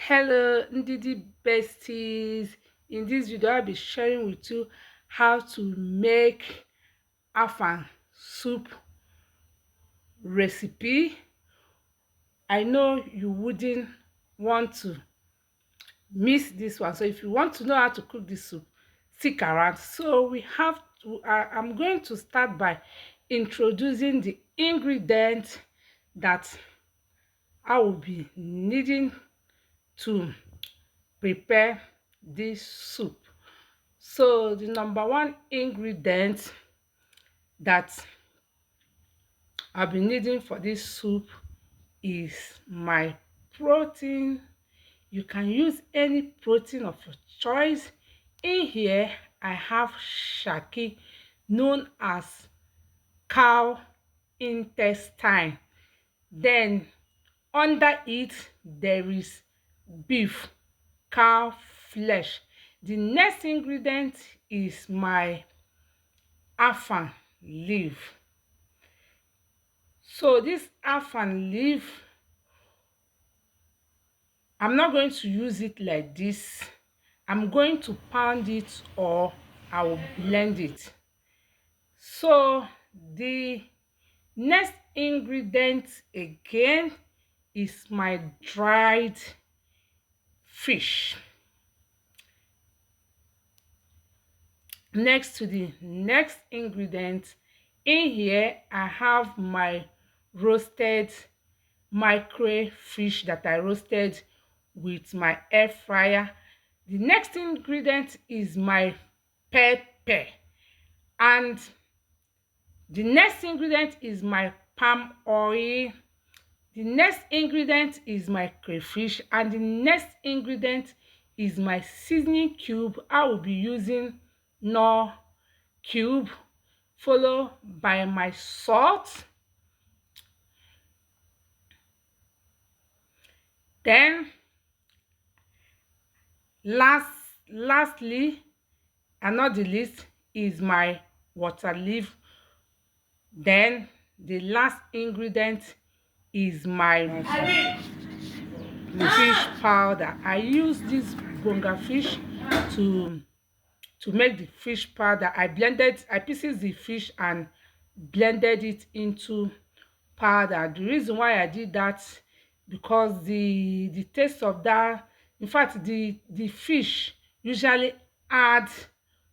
Hello, Ndidi besties. In this video, I'll be sharing with you how to make Afang soup recipe. I know you wouldn't want to miss this one. So if you want to know how to cook this soup, stick around. So we have to, I'm going to start by introducing the ingredients that I will be needing to prepare this soup. So the number one ingredient that I'll be needing for this soup is my protein. You can use any protein of your choice. In here, I have shaki, known as cow intestine. Then under it, there is beef, cow flesh. The next ingredient is my afang leaf. So this afang leaf, I'm not going to use it like this. I'm going to pound it or I will blend it. So the next ingredient again is my dried fish. Next to the next ingredient, in here I have my roasted micro fish that I roasted with my air fryer. The next ingredient is my pepper, and the next ingredient is my palm oil. The next ingredient is my crayfish, and the next ingredient is my seasoning cube. I will be using Knorr cube, followed by my salt. Then lastly and not the least is my water leaf. Then the last ingredient is my fish powder. I use this bonga fish to make the fish powder. I pieces the fish and blended it into powder. The reason why I did that, because the taste of that, in fact the fish usually add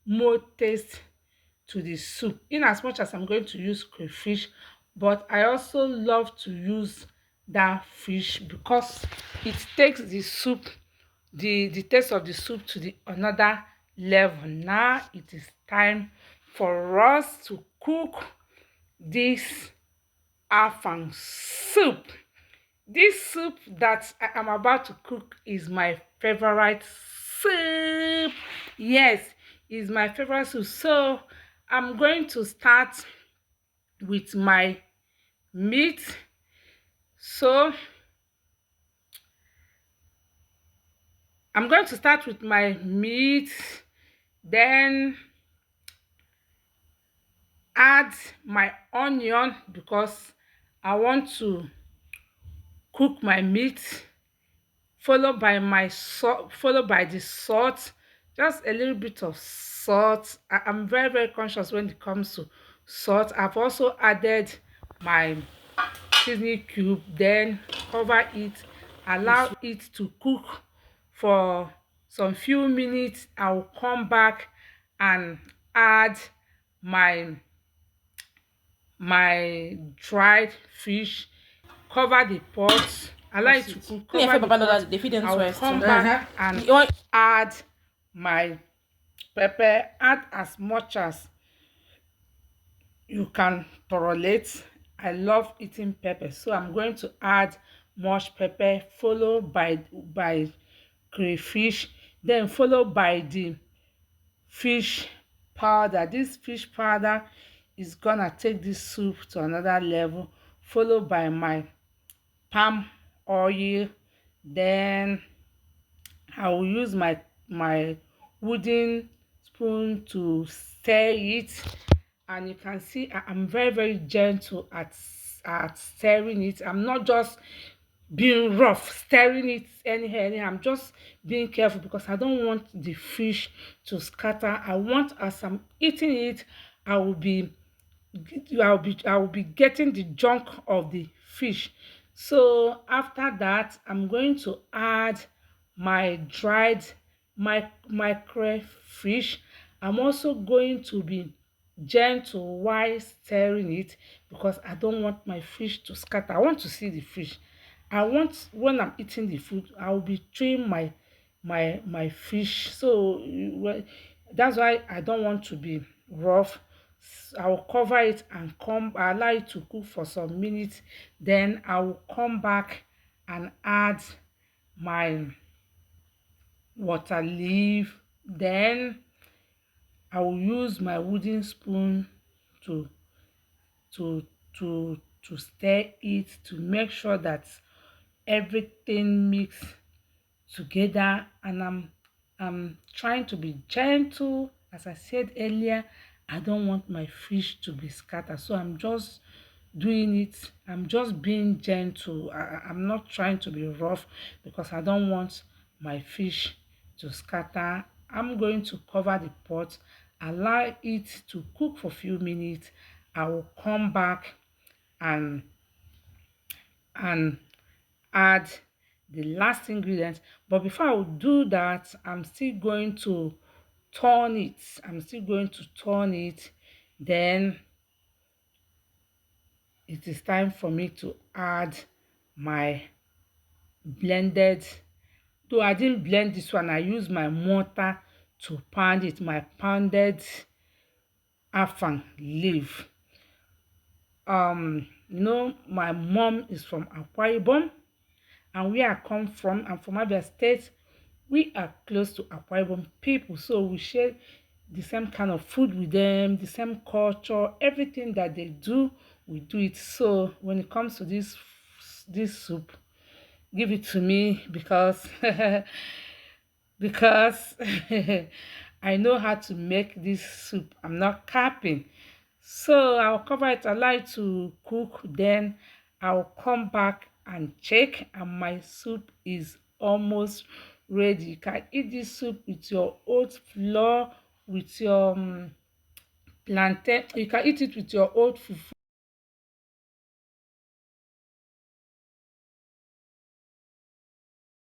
more taste to the soup, in as much as I'm going to use crayfish. But I also love to use that fish because it takes the soup, the taste of the soup to the another level. Now it is time for us to cook this afang soup. This soup that I am about to cook is my favorite soup. Yes, is my favorite soup. So I'm going to start with my meat. So I'm going to start with my meat, then add my onion because I want to cook my meat, followed by my salt, followed by the salt, just a little bit of salt. I'm very conscious when it comes to salt. I've also added my seasoning cube, then cover it, allow it to cook for some few minutes. I'll come back and add my dried fish, cover the pot, allow it to cook, cover the pot. I'll come back and add my pepper. Add as much as you can tolerate. I love eating pepper, so I'm going to add much pepper, followed by crayfish, then followed by the fish powder. This fish powder is gonna take this soup to another level, followed by my palm oil. Then I will use my wooden spoon to stir it, and you can see I'm very gentle at stirring it. I'm not just being rough, stirring it anyhow. I'm just being careful because I don't want the fish to scatter. I want, as I'm eating it, I will be I will be getting the junk of the fish. So after that, I'm going to add my dried micro fish. I'm also going to be gentle while stirring it because I don't want my fish to scatter. I want to see the fish. I want, when I'm eating the food, I will be chewing my fish. So that's why I don't want to be rough. I will cover it and come allow it to cook for some minutes. Then I will come back and add my water leaf. Then I will use my wooden spoon to to to stir it to make sure that everything mix together. And I'm trying to be gentle. As I said earlier, I don't want my fish to be scattered, so I'm just doing it. I'm just being gentle. I'm not trying to be rough because I don't want my fish to scatter. I'm going to cover the pot, allow it to cook for a few minutes. I will come back and and add the last ingredient. But before I would do that, I'm still going to turn it. I'm still going to turn it. Then it is time for me to add my blended, though I didn't blend this one, I used my mortar to pound it, my pounded Afang leaf. My mom is from Akwa Ibom, and where I come from, I'm from Abia State. We are close to Akwa Ibom people, so we share the same kind of food with them, the same culture, everything that they do, we do it. So when it comes to this soup, give it to me because because I know how to make this soup. I'm not capping. So I'll cover it, allow it to cook, then I'll come back and check, and my soup is almost ready. You can eat this soup with your oat flour, with your plantain. You can eat it with your oat fufu